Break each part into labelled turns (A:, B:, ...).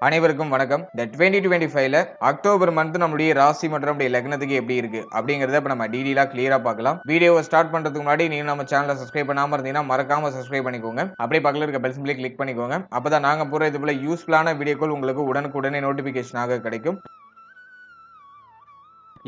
A: அனைவருக்கும் வணக்கம். இந்த 2025ல அக்டோபர் மந்த் நம்மளுடைய ராசி மற்றும் நம்முடைய லக்னத்துக்கு எப்படி இருக்கு அப்படிங்கறத இப்ப நம்ம டீடைலா கிளியரா பார்க்கலாம். வீடியோவை ஸ்டார்ட் பண்றதுக்கு முன்னாடி நீங்க நம்ம சேனலை சப்ஸ்கிரைப் பண்ணாம இருந்தீங்கன்னா மறக்காம சப்ஸ்கிரைப் பண்ணிக்கோங்க. அப்படியே பக்கத்துல இருக்க பெல் சிம்பலை கிளிக் பண்ணிக்கோங்க. அப்பதான் நாங்க போற இது போல யூஸ்ஃபுல்லான வீடியோக்கள் உங்களுக்கு உடனுக்குடனே நோட்டிபிகேஷனாக கிடைக்கும்.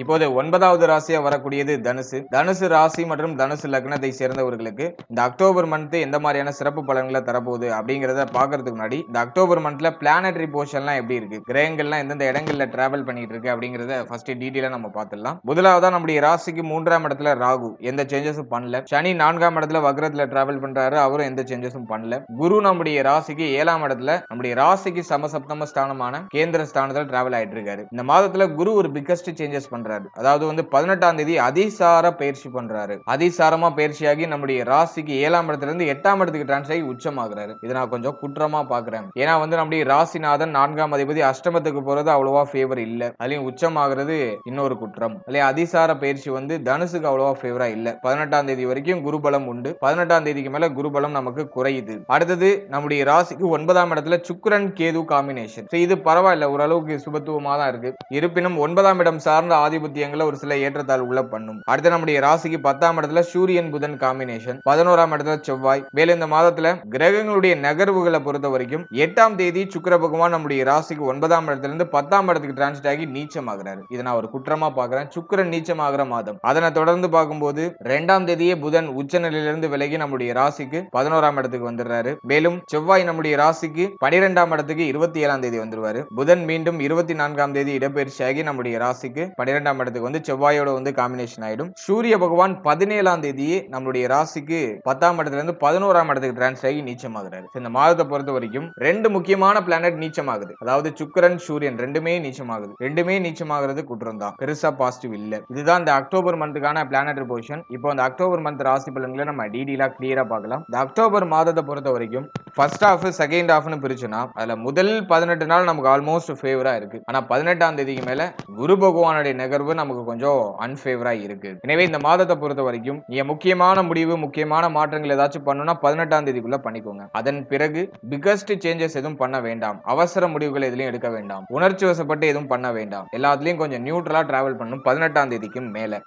A: இப்போது 9வது ராசியா வரக்கூடியது தனுசு. தனுசு ராசி மற்றும் தனுசு லக்னத்தை சேர்ந்தவர்களுக்கு இந்த அக்டோபர் மந்த் எந்த மாதிரியான சிறப்பு பலன்களை தரப்போகுது அப்படிங்கறத பாக்குறதுக்கு முன்னாடி இந்த அக்டோபர் மந்த்ல பிளானட்டரி போர்ஷன்லாம் எப்படி இருக்கு, கிரகங்கள்லாம் எந்தெந்த இடங்கள்ல டிராவல் பண்ணிட்டு இருக்கு அப்படிங்கறத ஃபர்ஸ்ட் டீடைலா நம்ம பார்த்துடலாம். முதலாவதா நம்முடைய ராசிக்கு 3ஆம் இடத்துல ராகு எந்த சேஞ்சஸும் பண்ணல. சனி 4ஆம் இடத்துல வக்ரத்துல டிராவல் பண்றாரு, அவரும் எந்த சேஞ்சஸும் பண்ணல. குரு நம்முடைய ராசிக்கு 7ஆம் இடத்துல நம்முடைய ராசிக்கு சமசப்தம ஸ்தானமான கேந்திர ஸ்தானத்துல டிராவல் ஆயிட்டு இருக்காரு. இந்த மாதத்துல குரு ஒரு பிக்கஸ்ட் சேஞ்சஸ் பண்றாரு. அதாவது 18ஆம் தேதி அதிசார பயிற்சி பண்றாரு. அதிசாரமா பயிற்சியாகி நம்முடைய ராசிக்கு 7ஆம் இடத்துல இருந்து 8ஆம் இடத்துக்கு டிரான்ஸ்ஃபர் ஆகி உச்சமாகறாரு. இத நான் கொஞ்சம் குற்றமா பாக்குறேன். ஏன்னா நம்முடைய ராசிநாதன் 4ஆம் அதிபதி அஷ்டமத்துக்கு போறது அவ்வளவா ஃபேவர் இல்ல. அதுலயும் உச்சமாகிறது இன்னொரு குற்றம். அல்ல அதிசார பயிற்சி தனுசுக்கு அவ்வளவா ஃபேவரா இல்ல. 18ஆம் தேதி வரைக்கும் குருபலம் உண்டு. 18ஆம் தேதிக்கு மேல குருபலம் நமக்கு குறையுது. அடுத்தது நம்முடைய ராசிக்கு 9ஆம் இடத்துல சுக்கிரன் கேது காம்பினேஷன். இது பரவாயில்ல, ஓரளவுக்கு சுபத்துவமா தான் இருக்கு. இருப்பினும் 9ஆம் இடம் சார்ந்த ஆதிபத்தியங்களை ஒரு சில ஏற்றத்தாழ்வுகளை பண்ணும். அடுத்து நம்முடைய ராசிக்கு 10ஆம் இடத்துல சூரியன் புதன் காம்பினேஷன், 11ஆம் இடத்துல செவ்வாய். மேலும் இந்த மாதத்துல கிரகங்களுடைய நகர்வுகளை பொறுத்த வரைக்கும் 8ஆம் தேதி சுக்கிர பகவான் நம்முடைய ராசிக்கு 9ஆம் இடத்துல இருந்து 10ஆம் இடத்துக்கு டிரான்ஸ்ட் ஆகி நீச்சமாகிறாரு. இதை நான் ஒரு குற்றமா பாக்குறேன். சுக்கிரன் நீச்சமாகிற மாதம். அதனை தொடர்ந்து பார்க்கும்போது 2ஆம் தேதியே புதன் உச்ச நிலையிலிருந்து விலகி நம்முடைய ராசிக்கு 11ஆம் இடத்துக்கு வந்துடுறாரு. மேலும் செவ்வாய் நம்முடைய ராசிக்கு 12ஆம் இடத்துக்கு 27ஆம் தேதி வந்துருவாரு. புதன் மீண்டும் 24ஆம் தேதி இடப்பெயர்ச்சியாகி நம்முடைய ராசிக்கு 12ஆம் இடத்துக்கு செவ்வாயோட காம்பினேஷன் ஆயிடும். சூரிய பகவான் 17ஆம் தேதியே நம்மளுடைய ராசிக்கு 10ஆம் இடத்துல இருந்து 11ஆம் இடத்துக்கு டிரான்ஸ்ஃபர் ஆகி நீச்சமாகிறாரு. இந்த மாதத்தை பொறுத்த வரைக்கும் ரெண்டு முக்கியமான பிளானட் நீச்சமாகுது. அதாவது சுக்கிரன் சூரியன் ரெண்டுமே நீச்சமாகுது. ரெண்டுமே நீச்சமாகிறது குற்றம் தான், பெருசா பாசிட்டிவ் இல்ல. இதுதான் இந்த அக்டோபர் மந்த்துக்கான பிளானட்டரி பொசிஷன். இப்போ இந்த அக்டோபர் மந்த் ராசி பலன்களை நம்ம டீடைலா கிளியரா பார்க்கலாம். இந்த அக்டோபர் மாதத்தை பொறுத்த வரைக்கும் ஃபர்ஸ்ட் ஹாஃப் செகண்ட் ஹாஃப்னு பிரிச்சுனா அதுல முதல் 18 நாள் நமக்கு ஆல்மோஸ்ட் ஃபேவரா இருக்கு. ஆனா 18ஆம் தேதிக்கு மேல குரு பகவானுடைய நகர்வு நமக்கு கொஞ்சம் அன்ஃபேவரா இருக்கு. எனவே இந்த மாதத்தை பொறுத்த வரைக்கும் நீங்க முக்கியமான முடிவு, முக்கியமான மாற்றங்கள் ஏதாச்சும் பண்ணணும்னா 18ஆம் தேதிக்குள்ள பண்ணிக்கோங்க. அதன் பிறகு பிகஸ்ட் சேஞ்சஸ் எதுவும் பண்ண வேண்டாம். அவசர முடிவுகள் எதுலையும் எடுக்க வேண்டாம். உணர்ச்சி வசப்பட்டு எதுவும் பண்ண வேண்டாம். எல்லாத்துலயும் கொஞ்சம் நியூட்ரலா டிராவல் பண்ணணும் 18ஆம் தேதிக்கு மேல.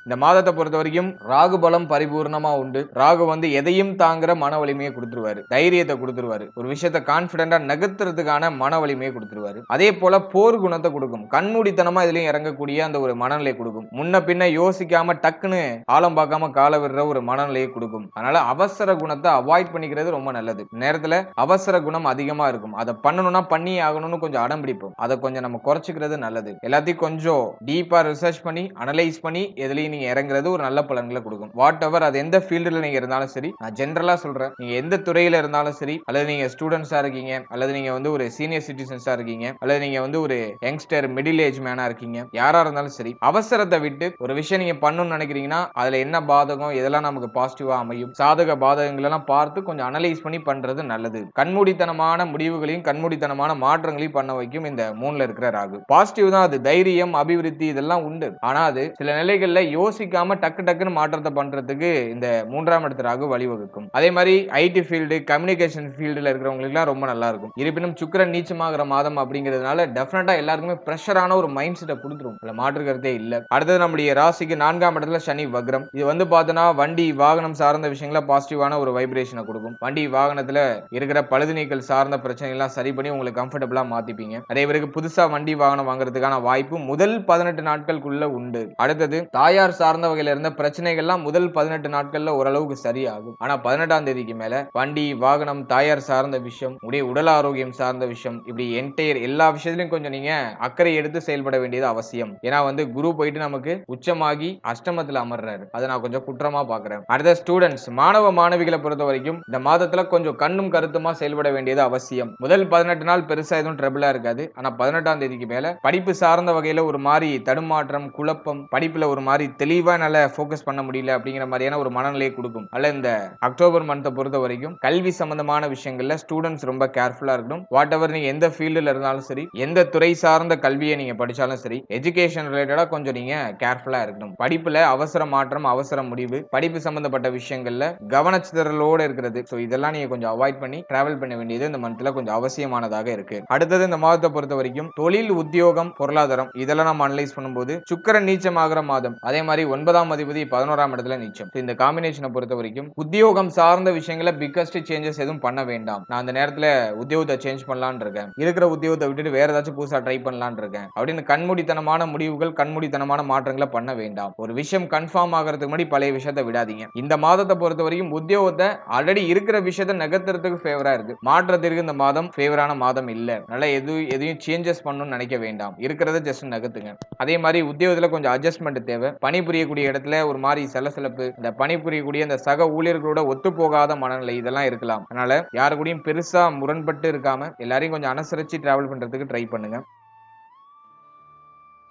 A: இந்த மாதத்தை பொறுத்த வரைக்கும் ராகு பலம் பரிபூர்ணமா உண்டு. ராகு எதையும் தாங்குற மன வலிமையை கொடுத்துருவாரு, தைரியத்தை கொடுத்துருவாரு, ஒரு விஷயத்தை கான்பிடண்டா நகர்த்துறதுக்கான மன வலிமையை கொடுத்துருவாரு. அதே போல போர் குணத்தை கொடுக்கும். கண்மூடித்தனமா இதுலயும் இறங்கக்கூடிய அந்த ஒரு மனநிலை கொடுக்கும். முன்ன பின்ன யோசிக்காம டக்குன்னு ஆழம் பார்க்காம கால விடுற ஒரு மனநிலையை கொடுக்கும். அதனால அவசர குணத்தை அவாய்ட் பண்ணிக்கிறது ரொம்ப நல்லது. நேரத்துல அவசர குணம் அதிகமா இருக்கும். அதை பண்ணணும்னா பண்ணி ஆகணும்னு கொஞ்சம் அடம் பிடிப்போம். அதை கொஞ்சம் நம்ம குறைச்சிக்கிறது நல்லது. எல்லாத்தையும் கொஞ்சம் டீப்பா ரிசர்ச் பண்ணி அனலைஸ் பண்ணி எதுலையும் நீங்க இறங்குறது ஒரு நல்ல பலன்களை கொடுக்கும். வாட் எவர் அது எந்த ஃபீல்டுல நீங்க இருந்தாலும் சரி, நான் ஜெனரலா சொல்றேன், நீங்க எந்த துறையில இருந்தாலும் சரி, அல்லது நீங்க ஸ்டூடெண்ட்ஸா இருக்கீங்க, அல்லது நீங்க ஒரு சீனியர் சிட்டிசன்ஸா இருக்கீங்க, அல்லது நீங்க ஒரு யங்ஸ்டர் மிடில் ஏஜ் மேனா இருக்கீங்க, யாரா இருந்தாலும் சரி, அவசரத்தை விட்டு ஒரு விஷயம் நீங்க பண்ணணும்னு நினைக்கிறீங்கன்னா அதுல என்ன பாதகம், எதெல்லாம் நமக்கு பாசிட்டிவா அமையும், சாதக பாதகங்கள் எல்லாம் பார்த்து கொஞ்சம் அனலைஸ் பண்ணி பண்றது நல்லது. கண்மூடித்தனமான முடிவுகளையும் கண்மூடித்தனமான மாற்றங்களையும் பண்ண வைக்கும் இந்த மூணுல இருக்கிற ராகு. பாசிட்டிவ் தான், அது தைரியம், அபிவிருத்தி இதெல்லாம் உண்டு. ஆனா அது சில நிலைகள்ல யோசிக்காம டக்குன்னு மாற்றத்தை பண்றதுக்கு இந்த 3ஆம் இடத்து ராகு வழிவகுக்கும். அதே மாதிரி ஐடி ஃபீல்டு, கம்யூனிகேஷன் ஃபீல்டுல இருக்கிறவங்களுக்கு ரொம்ப நல்லா இருக்கும். இருப்பினும் சுக்கிரன் நீச்சமாகிற மாதம் அப்படிங்கிறதுனால டெஃபினட்டா எல்லாருக்குமே பிரஷரான ஒரு மைண்ட் செட்டை கொடுத்துரும். அதுல மாற்று கருத்தே இல்ல. அடுத்தது நம்முடைய ராசிக்கு 4ஆம் இடத்துல சனி வக்ரம். இது பார்த்தோன்னா வண்டி வாகனம் சார்ந்த விஷயங்கள பாசிட்டிவான ஒரு வைப்ரேஷனை கொடுக்கும். வண்டி வாகனத்துல இருக்கிற பழுது நீக்கல் சார்ந்த பிரச்சனை எல்லாம் சரி பண்ணி உங்களுக்கு கம்ஃபர்டபுளா மாத்திப்பீங்க. அதே பேருக்கு புதுசா வண்டி வாகனம் வாங்குறதுக்கான வாய்ப்பு முதல் 18 நாட்களுக்குள்ள உண்டு. அடுத்தது தாயார் சார்ந்த வகையில இருந்த பிரச்சனைகள்லாம் முதல் 18 நாட்கள்ல ஓரளவுக்கு சரியாகும். ஆனா 18ஆம் தேதிக்கு மேல வண்டி வாகனம் தாயார் சார்ந்த விஷயம், உடல் ஆரோக்கியம் சார்ந்த விஷயம், இப்படி என்டையர் எல்லா விஷயத்திலும் கொஞ்சம் நீங்க அக்கறை எடுத்து செயல்பட வேண்டியது அவசியம். ஏன்னா குரு போயிட்டு நமக்கு உச்சமாகி அஷ்டமத்துல அமர்றாரு. அதை நான் கொஞ்சம் குற்றமா பாக்குறேன். அடுத்த ஸ்டூடெண்ட்ஸ், மாணவ மாணவிகளை பொறுத்த வரைக்கும் இந்த மாதத்துல கொஞ்சம் கண்ணும் கருத்துமா செயல்பட வேண்டியது அவசியம். முதல் 18 நாள் பெருசா எதுவும் ட்ரபிளா இருக்காது. ஆனா 18ஆம் தேதிக்கு மேல படிப்பு சார்ந்த வகையில ஒரு மாதிரி தடுமாற்றம், குழப்பம், படிப்புல ஒரு மாதிரி தெளிவா என்னால ஃபோக்கஸ் பண்ண முடியல அப்படிங்கிற மாதிரியான ஒரு மனநிலையை கொடுக்கும். அல்ல இந்த அக்டோபர் மந்த்தை பொறுத்த வரைக்கும் கல்வி சம்பந்தமான விஷயங்கள்ல ஸ்டூடெண்ட்ஸ் ரொம்ப கேர்ஃபுல்லா இருக்கணும். வாட் எவர் நீங்க எந்த ஃபீல்டுல இருந்தாலும் சரி, எந்த துறை சார்ந்த கல்வியை நீங்க படிச்சாலும் சரி, எஜுகேஷன் ரிலேட்டடா கொஞ்சம் நீங்க கேர்ஃபுல்லா இருக்கணும். படிப்புல அவசர மாற்றம், அவசர முடிவு, படிப்பு சம்பந்தப்பட்ட விஷயங்கள்ல கவனச்சிதறலோட இருக்கிறது. சோ இதெல்லாம் நீங்க கொஞ்சம் அவாய்ட் பண்ணி டிராவல் பண்ண வேண்டியது இந்த மந்த்ல கொஞ்சம் அவசியமானதாக இருக்கு. அடுத்தது இந்த மாதத்தை பொறுத்த வரைக்கும் தொழில், உத்தியோகம், பொருளாதாரம் இதெல்லாம் நம்ம அனலைஸ் பண்ணும்போது சுக்கிரன் நீச்சமாகிற மாதம். அதே மாதிரி 9ஆம் அதிபதி 11ஆம் இடத்துல நீச்சம். இந்த காம்பினேஷனை பொறுத்த வரைக்கும் உத்தியோகம் சார்ந்த விஷயங்களை பிக்கஸ்ட் சேஞ்சஸ் எதுவும் பண்ண வேண்டாம். நான் அந்த நேரத்துல உத்தியோகத்தை சேஞ்ச் பண்ணலாம்னு இருக்கேன், இருக்கிற உத்தியோகத்தை விட்டுட்டு வேற ஏதாச்சும் புதுசா ட்ரை பண்ணலாம்னு இருக்கேன் அப்படின்னு கண்மூடித்தனமான முடிவுகள், கண்மூடித்தனமான மாற்றங்களை பண்ண வேண்டாம். ஒரு விஷயம் கன்ஃபார்ம் ஆகிறதுக்கு முன்னாடி பழைய விஷயத்தை விடாதீங்க. இந்த மாதத்தை பொறுத்த வரைக்கும் உத்தியோகத்தை ஆல்ரெடி இருக்கிற விஷயத்தை நகர்த்துறதுக்கு ஃபேவரா இருக்கு. மாற்றத்திற்கு இந்த மாதம் ஃபேவரான மாதம் இல்ல. அதனால எதையும் சேஞ்சஸ் பண்ணணும்னு நினைக்க வேண்டாம். இருக்கிறத ஜஸ்ட் நகர்த்துங்க. அதே மாதிரி உத்தியோகத்துல கொஞ்சம் அட்ஜஸ்ட்மெண்ட் தேவை. பணிபுரியக்கூடிய இடத்துல ஒரு மாதிரி சலசலப்பு, இந்த பணிபுரியக்கூடிய அந்த சக ஊழியர்களோட ஒத்து போகாத மனநிலை இதெல்லாம் இருக்கலாம். அதனால யாரு கூடயும் பெருசா முரண்பட்டு இருக்காம எல்லாரையும் கொஞ்சம் அனுசரிச்சு டிராவல் பண்றதுக்கு ட்ரை பண்ணுங்க.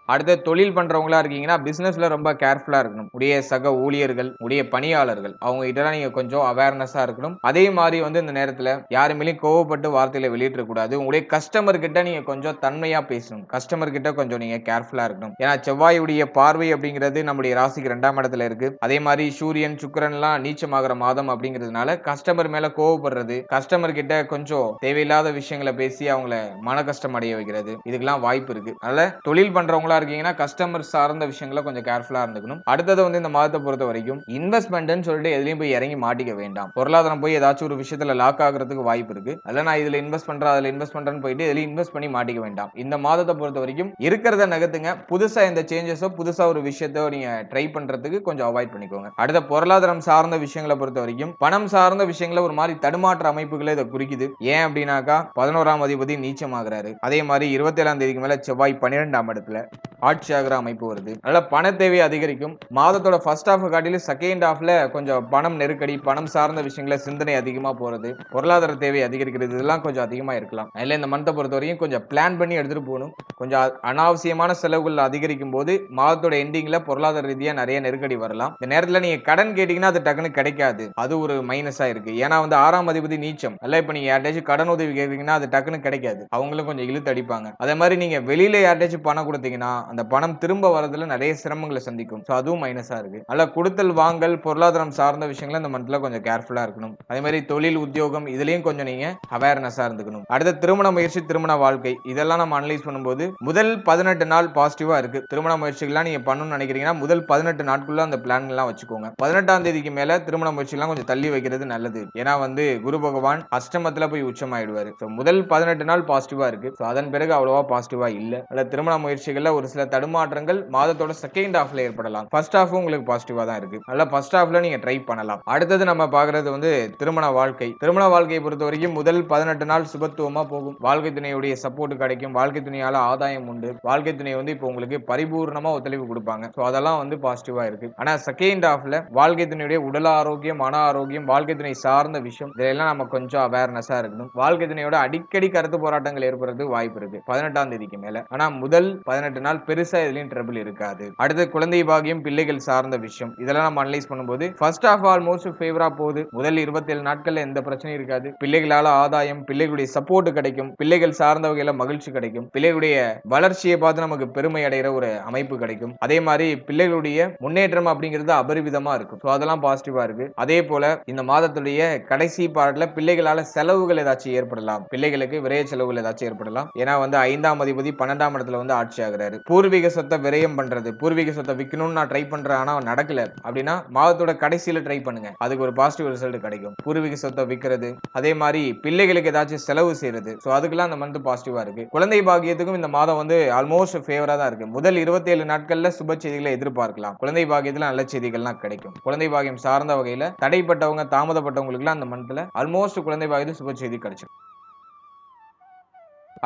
A: அடுத்த தொழில் பண்றவங்களா இருக்கீங்கன்னா பிசினஸ்ல ரொம்ப கேர்ஃபுல்லா இருக்கணும். உடைய சக ஊழியர்கள், உடைய பணியாளர்கள் அவங்க கிட்ட நீங்க கொஞ்சம் அவேர்னஸா இருக்கணும். அதே மாதிரி இந்த நேரத்துல யாரு மேலயும் கோவப்பட்டு வார்த்தையில வெளியிட கூடாது. உங்களுடைய கஸ்டமர் கிட்ட நீங்க கொஞ்சம் தன்மையா பேசணும். கஸ்டமர் கிட்ட கொஞ்சம் நீங்க கேர்ஃபுல்லா இருக்கணும். ஏன்னா செவ்வாயுடைய பார்வை அப்படிங்கிறது நம்முடைய ராசிக்கு 2ஆம் இடத்துல இருக்கு. அதே மாதிரி சூரியன், சுக்கிரன் எல்லாம் நீச்சமாகிற மாதம் அப்படிங்கிறதுனால கஸ்டமர் மேல கோவப்படுறது, கஸ்டமர் கிட்ட கொஞ்சம் தேவையில்லாத விஷயங்களை பேசி அவங்கள மன கஷ்டம் அடைய வைக்கிறது, இதுக்கெல்லாம் வாய்ப்பு இருக்கு. அதனால தொழில் பண்றவங்களா இருக்கீங்கன்னா கஸ்டமர் சார்ந்த விஷயங்களை கொஞ்சம் கேர்ஃபுல்லா இருந்துக்கணும். அடுத்தது இந்த மாதத்தை பொறுத்த வரைக்கும் இன்வெஸ்ட்மெண்ட்னு சொல்லிட்டு எதுலயும் போய் இறங்கி மாட்டிக்க வேண்டாம். பொருளாதாரம் போய் ஏதாச்சும் ஒரு விஷயத்துல லாக் ஆகிறதுக்கு வாய்ப்பு இருக்கு. அதனால நான் இதுல இன்வெஸ்ட் பண்றேன், அதுல இன்வெஸ்ட் பண்றேன்னு போயிட்டு இதுல இன்வெஸ்ட் பண்ணி மாட்டிக்க வேண்டாம். இந்த மாதத்தை பொறுத்த வரைக்கும் இருக்கிறத நகர்த்துங்க. புதுசா இந்த சேஞ்சஸோ புதுசா ஒரு விஷயத்தோ நீங்க ட்ரை பண்றதுக்கு கொஞ்சம் அவாய்ட் பண்ணிக்கோங்க. அடுத்த பொருளாதாரம் சார்ந்த விஷயங்களை பொறுத்த வரைக்கும் பணம் சார்ந்த விஷயங்களை ஒரு மாதிரி தடுமாற்ற அமைப்புகளை இதை குறிக்குது. ஏன் அப்படின்னாக்கா 11ஆம் அதிபதி நீச்சமாகிறாரு. அதே மாதிரி 27ஆம் தேதிக்கு மேல செவ்வாய் 12ஆம் இடத்துல ஆட்சி ஆகிற அமைப்பு வருது. அதனால பண தேவை அதிகரிக்கும். மாதத்தோட ஃபர்ஸ்ட் ஹாஃப் காட்டிலும் செகண்ட் ஹாஃப்ல கொஞ்சம் பணம் நெருக்கடி, பணம் சார்ந்த விஷயங்கள சிந்தனை அதிகமா போறது, பொருளாதார தேவை அதிகரிக்கிறது இதெல்லாம் கொஞ்சம் அதிகமா இருக்கலாம். அதனால இந்த மந்தை பொறுத்த வரைக்கும் கொஞ்சம் பிளான் பண்ணி எடுத்துட்டு போகணும். கொஞ்சம் அனாவசியமான செலவுகள் அதிகரிக்கும் போது மாதத்தோட எண்டிங்ல பொருளாதார ரீதியா நிறைய நெருக்கடி வரலாம். இந்த நேரத்துல நீங்க கடன் கேட்டீங்கன்னா அது டக்குன்னு கிடைக்காது. அது ஒரு மைனஸா இருக்கு. ஏன்னா 6ஆம் அதிபதி நீச்சம். அல்ல இப்ப நீங்க யார்ட்டாச்சும் கடன் உதவி கேட்கறீங்கன்னா அது டக்குன்னு கிடைக்காது. அவங்களும் கொஞ்சம் இழுத்து அடிப்பாங்க. அதே மாதிரி நீங்க வெளியில யார்ட்டாச்சும் பணம் கொடுத்தீங்கன்னா அந்த பணம் திரும்ப வரதுல நிறைய சிரமங்களை சந்திக்கும். சோ அதுவும் மைனஸா இருக்கு. அல்ல கொடுத்தல் வாங்கல் பொருளாதாரம் சார்ந்த விஷயங்கள இந்த மந்த்ல கொஞ்சம் கேர்ஃபுல்லா இருக்கணும். அதே மாதிரி தொழில், உத்தியோகம் இதுலயும் கொஞ்சம் நீங்க அவேர்னஸா இருந்துக்கணும். அடுத்த திருமண முயற்சி, திருமண வாழ்க்கை இதெல்லாம் நம்ம அனலைஸ் பண்ணும்போது முதல் 18 நாள் பாசிட்டிவா இருக்கு. திருமண முயற்சிகள்லாம் நீங்க பண்ணணும்னு நினைக்கிறீங்கன்னா முதல் 18 நாட்குள்ள அந்த பிளான் எல்லாம் வச்சுக்கோங்க. 18ஆம் தேதிக்கு மேல திருமண முயற்சிகள்லாம் கொஞ்சம் தள்ளி வைக்கிறது நல்லது. ஏன்னா குரு பகவான் அஷ்டமத்துல போய் உச்சமாயிடுவாரு. முதல் 18 நாள் பாசிட்டிவா இருக்கு. அதன் பிறகு அவ்வளவா பாசிட்டிவா இல்ல. அல்ல திருமண முயற்சிகள்ல ஒரு சில தடுமாற்றங்கள் மாதத்தோட செகண்ட் ஹாஃப்ல ஏற்படலாம். ஃபர்ஸ்ட் ஹாஃப் உங்களுக்கு பாசிட்டிவா தான் இருக்கு. அதனால ஃபர்ஸ்ட் ஹாஃப்ல நீங்க ட்ரை பண்ணலாம். அடுத்தது நம்ம பாக்குறது திருமண வாழ்க்கை. திருமண வாழ்க்கையை பொறுத்த வரைக்கும் முதல் 18 நாள் சுபத்துவமா போகும். வாழ்க்கை துணையுடைய சப்போர்ட் கிடைக்கும். வாழ்க்கை துணையால ஆதாயம் உண்டு. வாழ்க்கை துணை இப்போ உங்களுக்கு பரிபூர்ணமா ஒத்துழைப்பு கொடுப்பாங்க. சோ அதெல்லாம் பாசிட்டிவா இருக்கு. ஆனா செகண்ட் ஹாஃப்ல வாழ்க்கை துணையுடைய உடல் ஆரோக்கியம், மன ஆரோக்கியம், வாழ்க்கை துணை சார்ந்த விஷயம் இதெல்லாம் நம்ம கொஞ்சம் அவேர்னஸா இருக்கணும். வாழ்க்கை துணையோட அடிக்கடி கருத்து போராட்டங்கள் ஏற்படுறது வாய்ப்பு இருக்கு 18ஆம் தேதிக்கு மேல. ஆனா முதல் 18 நாள் பெருசா இதுலயும் ட்ரபிள் இருக்காது. அடுத்து குழந்தை பாக்கியம், பிள்ளைகள் சார்ந்த விஷயம் இதெல்லாம் நம்ம அனலைஸ் பண்ணும்போது ஃபர்ஸ்ட் ஆஃப் ஆல்மோஸ்ட் ஃபேவரா போகுது. முதல் 27 நாட்கள்ல எந்த பிரச்சனையும் இருக்காது. பிள்ளைகளால ஆதாயம், பிள்ளைகளுடைய சப்போர்ட் கிடைக்கும், பிள்ளைகள் சார்ந்த வகையில மகிழ்ச்சி கிடைக்கும், பிள்ளைகளுடைய வளர்ச்சியை பார்த்து நமக்கு பெருமை அடைகிற ஒரு அமைப்பு கிடைக்கும். அதே மாதிரி பிள்ளைகளுடைய முன்னேற்றம் அப்படிங்கிறது அபரிவிதமா இருக்கும். அதெல்லாம் பாசிட்டிவா இருக்கு. அதே போல இந்த மாதத்துடைய கடைசி பார்ட்ல பிள்ளைகளால செலவுகள் ஏதாச்சும் ஏற்படலாம். பிள்ளைகளுக்கு விரைய செலவுகள் ஏதாச்சும் ஏற்படலாம். ஏன்னா 5ஆம் அதிபதி 12ஆம் இடத்துல ஆட்சி ஆகிறாரு. பூர்வீக சொத்தை விரயம் பண்றது, பூர்வீக சொத்தை விற்கணும்னு நான் ட்ரை பண்றேன் ஆனா நடக்கல அப்படின்னா மாதத்தோட கடைசியில ட்ரை பண்ணுங்க. அதுக்கு ஒரு பாசிட்டிவ் ரிசல்ட் கிடைக்கும். பூர்வீக சொத்தை விற்கிறது, அதே மாதிரி பிள்ளைகளுக்கு ஏதாச்சும் செலவு செய்யறது, சோ அதுக்கெல்லாம் அந்த மந்த் பாசிட்டிவா இருக்கு. குழந்தை பாக்கியத்துக்கும் இந்த மாதம் ஆல்மோஸ்ட் ஃபேவரா தான் இருக்கு. முதல் 27 நாட்கள்ல சுப செய்திகளை எதிர்பார்க்கலாம். குழந்தை பாக்கியத்துல நல்ல செய்திகள்லாம் கிடைக்கும். குழந்தை பாக்கியம் சார்ந்த வகையில தடைப்பட்டவங்க, தாமதப்பட்டவங்களுக்கு அந்த மந்த்ல ஆல்மோஸ்ட் குழந்தை பாக்கியத்துல சுப செய்தி கிடைச்சிடும்.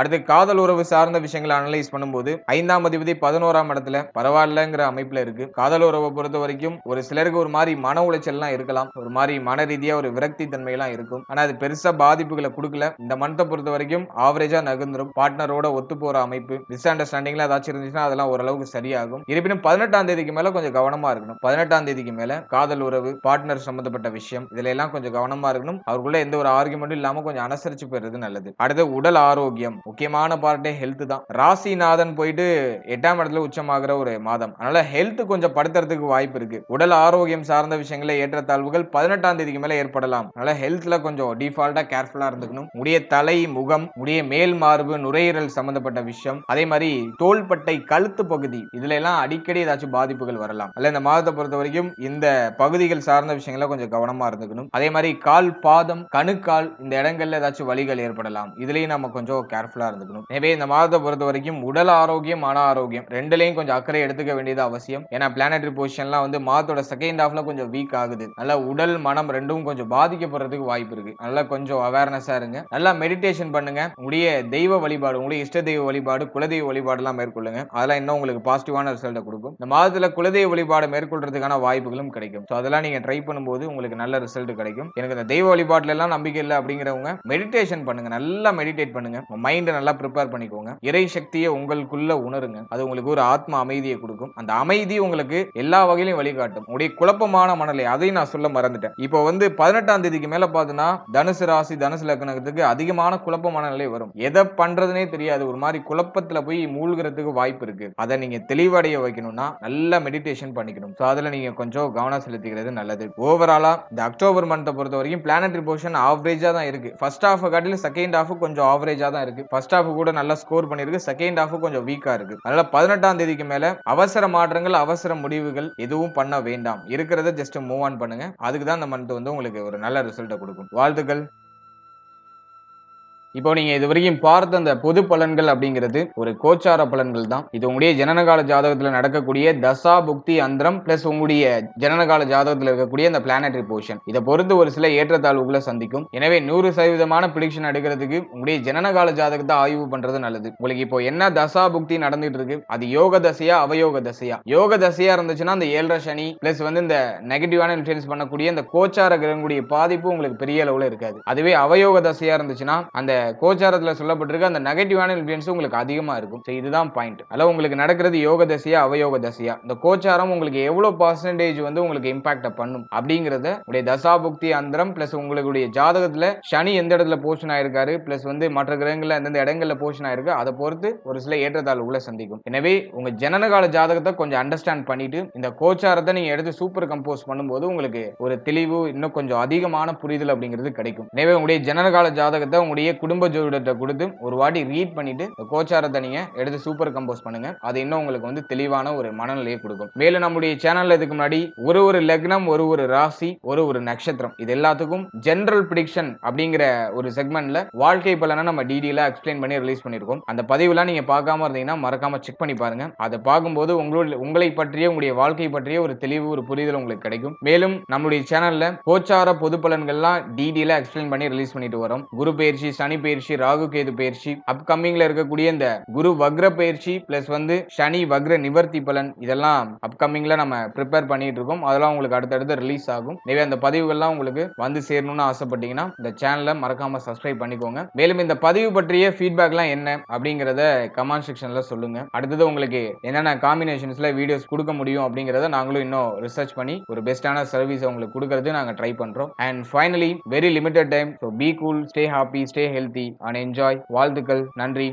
A: அடுத்து காதல் உறவு சார்ந்த விஷயங்களை அனலைஸ் பண்ணும்போது 5ஆம் அதிபதி 11ஆம் இடத்துல பரவாயில்லங்கிற அமைப்புல இருக்கு. காதல் உறவை பொறுத்த வரைக்கும் ஒரு சிலருக்கு ஒரு மாதிரி மன உளைச்சல்லாம் இருக்கலாம், ஒரு மாதிரி மன ரீதியா ஒரு விரக்தி தன்மை எல்லாம் இருக்கும். ஆனா அது பெருசா பாதிப்புகளை கொடுக்கல. இந்த மந்த்தை பொறுத்த வரைக்கும் ஆவரேஜா நகர்ந்துரும். பார்ட்னரோட ஒத்து போற அமைப்பு, மிஸ் அண்டர்ஸ்டாண்டிங்ல ஏதாச்சும் இருந்துச்சுன்னா அதெல்லாம் ஓரளவுக்கு சரியாகும். இருப்பினும் 18ஆம் தேதிக்கு மேல கொஞ்சம் கவனமா இருக்கணும். 18ஆம் தேதிக்கு மேல காதல் உறவு, பார்ட்னர் சம்பந்தப்பட்ட விஷயம் இதுல எல்லாம் கொஞ்சம் கவனமா இருக்கணும். அவருக்குள்ள எந்த ஒரு ஆர்குமெண்ட்டும் இல்லாம கொஞ்சம் அனுசரிச்சு போயிடுறது நல்லது. அடுத்து உடல் ஆரோக்கியம், முக்கியமான பார்ட்டே ஹெல்த் தான். ராசிநாதன் போயிட்டு 8ஆம் இடத்துல உச்சமாகிற ஒரு மாதம், அதனால ஹெல்த் கொஞ்சம் படுத்துறதுக்கு வாய்ப்பு இருக்கு. உடல் ஆரோக்கியம் சார்ந்த விஷயங்கள ஏற்றத்தாழ்வுகள் 18ஆம் தேதிக்கு மேல ஏற்படலாம். அதனால ஹெல்த்ல கொஞ்சம் டிஃபால்ட்டா கேர்ஃபுல்லா இருந்துக்கணும். முடிய தலை, முகம், முடிய மேல் மார்பு, நுரையீரல் சம்பந்தப்பட்ட விஷயம், அதே மாதிரி தோள்பட்டை, கழுத்து பகுதி இதுல எல்லாம் அடிக்கடி ஏதாச்சும் பாதிப்புகள் வரலாம். அல்ல இந்த மாதத்தை பொறுத்த வரைக்கும் இந்த பகுதிகள் சார்ந்த விஷயங்கள கொஞ்சம் கவனமா இருந்துக்கணும். அதே மாதிரி கால், பாதம், கணுக்கால் இந்த இடங்கள்ல ஏதாச்சும் வலிகள் ஏற்படலாம். இதுலயும் நம்ம கொஞ்சம் கேர்ஃபுல்லா இருந்துக்கணும். எனவே இந்த மாதத்தை பொறுத்த வரைக்கும் உடல் ஆரோக்கியம், மன ஆரோக்கியம் ரெண்டுலயும் கொஞ்சம் அக்கறை எடுத்துக்க வேண்டியது அவசியம். ஏன்னா பிளானட்டரி பொசிஷன்லாம் வந்து மாதத்தோட செகண்ட் ஹாஃப்ல கொஞ்சம் வீக் ஆகுது. நல்லா உடல், மனம் ரெண்டும் கொஞ்சம் பாதிக்கப்படுறதுக்கு வாய்ப்பு இருக்கு. நல்லா கொஞ்சம் அவேர்னஸா இருங்க. நல்லா மெடிடேஷன் பண்ணுங்க. உங்களுடைய தெய்வ வழிபாடு, உங்களுடைய இஷ்ட தெய்வ வழிபாடு, குலதெய்வ வழிபாடு எல்லாம் மேற்கொள்ளுங்க. அதெல்லாம் இன்னும் உங்களுக்கு பாசிட்டிவான ரிசல்ட் கொடுக்கும். இந்த மாதத்துல குலதெய்வ வழிபாடு மேற்கொள்றதுக்கான வாய்ப்புகளும் கிடைக்கும். சோ அதெல்லாம் நீங்க ட்ரை பண்ணும்போது உங்களுக்கு நல்ல ரிசல்ட் கிடைக்கும். எனக்கு இந்த தெய்வ வழிபாட்டுல எல்லாம் நம்பிக்கை இல்லை அப்படிங்கிறவங்க மெடிடேஷன் பண்ணுங்க. நல்லா மெடிடேட் பண்ணுங்க. மைண்ட் நல்லா ப்ரிப்பேர் பண்ணிக்கோங்க. இறை சக்தியை உங்களுக்குள்ள உணருங்க. அது உங்களுக்கு ஒரு ஆத்ம அமைதியை கொடுக்கும். அந்த அமைதி உங்களுக்கு எல்லா வகையிலும் வழிகாட்டும். உங்களுடைய குழப்பமான மனநிலை அதையும் நான் சொல்ல மறந்துட்டேன். இப்போ வந்து 18ஆம் தேதிக்கு மேல பாத்தீங்கன்னா தனுசு ராசி, தனுசு லக்னத்துக்கு அதிகமான குழப்பமான நிலை வரும். எதை பண்றதுனே தெரியாது. ஒரு மாதிரி குழப்பத்துல போய் மூழ்கிறதுக்கு வாய்ப்பு இருக்கு. அதை நீங்க தெளிவடைய வைக்கணும்னா நல்லா மெடிடேஷன் பண்ணிக்கணும். சோ அதுல நீங்க கொஞ்சம் கவனம் செலுத்திக்கிறது நல்லது. ஓவராலா இந்த அக்டோபர் மந்த்தை பொறுத்த வரைக்கும் பிளானட்டரி பொசிஷன் ஆவரேஜா தான் இருக்கு. ஃபர்ஸ்ட் ஹாஃப் காட்டிலும் செகண்ட் ஹாஃப் கொஞ்சம் ஆவரேஜா தான் இருக்கு. ஃபர்ஸ்ட் ஹாஃப் கூட நல்லா ஸ்கோர் பண்ணிருக்கு. செகண்ட் ஹாஃப் கொஞ்சம் வீக்கா இருக்கு. அதனால 18ஆம் தேதிக்கு மேல அவசர மாற்றங்கள், அவசர முடிவுகள் எதுவும் பண்ண வேண்டாம். இருக்கிறத ஜஸ்ட் மூவ் ஆன் பண்ணுங்க. அதுக்கு தான் இந்த மந்த் வந்து உங்களுக்கு ஒரு நல்ல ரிசல்ட் கொடுக்கும். வாழ்த்துக்கள். இப்போ நீங்க இது வரைக்கும் பார்த்த அந்த பொது பலன்கள் அப்படிங்கிறது ஒரு கோச்சார பலன்கள் தான். இது உங்களுடைய ஜனனகால ஜாதகத்துல நடக்கக்கூடிய தசா புக்தி அந்தரம் பிளஸ் உங்களுடைய ஜனனகால ஜாதகத்துல இருக்கக்கூடிய அந்த பிளானட்டரி பொசிஷன் இதை பொறுத்து ஒரு சில ஏற்றத்தாழ்வுகளை சந்திக்கும். எனவே 100% பிரிடிக்ஷன் எடுக்கிறதுக்கு உங்களுடைய ஜனனகால ஜாதகத்தை ஆய்வு பண்றது நல்லது. உங்களுக்கு இப்போ என்ன தசா புக்தி நடந்துட்டு இருக்கு, அது யோக தசையா அவயோக தசையா? யோக தசையா இருந்துச்சுன்னா அந்த 7.5 சனி பிளஸ் வந்து இந்த நெகட்டிவான இன்ஃபுளுன்ஸ் பண்ணக்கூடிய இந்த கோச்சார கிரகங்களுடைய பாதிப்பு உங்களுக்கு பெரிய அளவுல இருக்காது. அதுவே அவயோக தசையா இருந்துச்சுன்னா அந்த கோச்சாரத்துல சொல்லப்பட்டிருக்க அந்த நெகட்டிவான இன்ஃப்ளூயன்ஸ் உங்களுக்கு அதிகமா இருக்கும். இதுதான் பாயிண்ட். அதனால உங்களுக்கு நடக்கிறது யோக தசையா அவயோக தசையா, இந்த கோச்சாரம் உங்களுக்கு எவ்வளவு பர்சன்டேஜ் வந்து உங்களுக்கு இம்பாக்ட் பண்ணும் அப்படிங்கறத உடைய தசாபுக்தி அந்தரம் பிளஸ் உங்களுடைய ஜாதகத்துல சனி எந்த இடத்துல போஷன் ஆயிருக்காரு பிளஸ் வந்து மற்ற கிரகங்கள்ல எந்தெந்த இடங்கள்ல போஷன் ஆயிருக்கு அதை பொறுத்து ஒரு சில ஏற்றத்தாழ்வுகளை சந்திக்கும். எனவே உங்க ஜனனகால ஜாதகத்தை கொஞ்சம் அண்டர்ஸ்டாண்ட் பண்ணிட்டு இந்த கோச்சாரத்தை நீங்க எடுத்து சூப்பர் கம்போஸ் பண்ணும்போது உங்களுக்கு ஒரு தெளிவு, இன்னும் கொஞ்சம் அதிகமான புரிதல் அப்படிங்கிறது கிடைக்கும். எனவே உங்களுடைய ஜனனகால ஜாதகத்தை உங்களுடைய குடும்ப ஜோதிடத்தை கொடுத்து ஒரு வாட்டி ரீட் பண்ணிட்டு கோச்சாரத்தை நீங்க எடுத்து சூப்பர் கம்போஸ் பண்ணுங்க. அது இன்னும் உங்களுக்கு வந்து தெளிவான ஒரு மனநிலையை கொடுக்கும். மேலும் நம்முடைய சேனல்ல இதுக்கு முன்னாடி ஒரு லக்னம், ஒரு ராசி, ஒரு நட்சத்திரம் இது எல்லாத்துக்கும் ஜெனரல் பிரிடிக்ஷன் அப்படிங்கிற ஒரு செக்மெண்ட்ல வாழ்க்கை பலனை நம்ம டீடைலா எக்ஸ்பிளைன் பண்ணி ரிலீஸ் பண்ணிருக்கோம். அந்த பதிவுலாம் நீங்க பார்க்காம இருந்தீங்கன்னா மறக்காம செக் பண்ணி பாருங்க. அதை பார்க்கும்போது உங்களை பற்றிய உங்களுடைய வாழ்க்கை பற்றிய ஒரு தெளிவு, ஒரு புரிதல் உங்களுக்கு கிடைக்கும். மேலும் நம்முடைய சேனல்ல கோச்சார பொது பலன்கள்லாம் டீடைலா எக்ஸ்பிளைன் பண்ணி ரிலீஸ் பண்ணிட்டு வரோம். குரு பயிற்சி, சனி பயிற்சி, ராகு கேது பயிற்சி, அப்கமிங்ல இருக்கக்கூடிய இந்த குரு வக்ர பயிற்சி பிளஸ் வந்து சனி வக்ர நிவர்த்தி பலன் இதெல்லாம் அப்கமிங்ல நம்ம ப்ரிப்பேர் பண்ணிட்டு இருக்கோம். அதெல்லாம் உங்களுக்கு அடுத்தடுத்து ரிலீஸ் ஆகும். எனவே அந்த பதிவுகள்லாம் உங்களுக்கு வந்து சேரணும்னு ஆசைப்பட்டீங்கன்னா இந்த சேனலை மறக்காம சப்ஸ்கிரைப் பண்ணிக்கோங்க. மேலும் இந்த பதிவு பற்றிய ஃபீட்பேக்லாம் என்ன அப்படிங்கறத கமெண்ட் செக்ஷன்ல சொல்லுங்க. அடுத்தது உங்களுக்கு என்னென்ன காம்பினேஷன்ஸ்ல வீடியோஸ் கொடுக்க முடியும் அப்படிங்கறத நாங்களும் இன்னும் ரிசர்ச் பண்ணி ஒரு பெஸ்டான சர்வீஸ் உங்களுக்கு கொடுக்கறது நாங்க ட்ரை பண்றோம். And finally very limited time, so be cool, stay happy, stay healthy and enjoy. வாழ்த்துக்கள். நன்றி.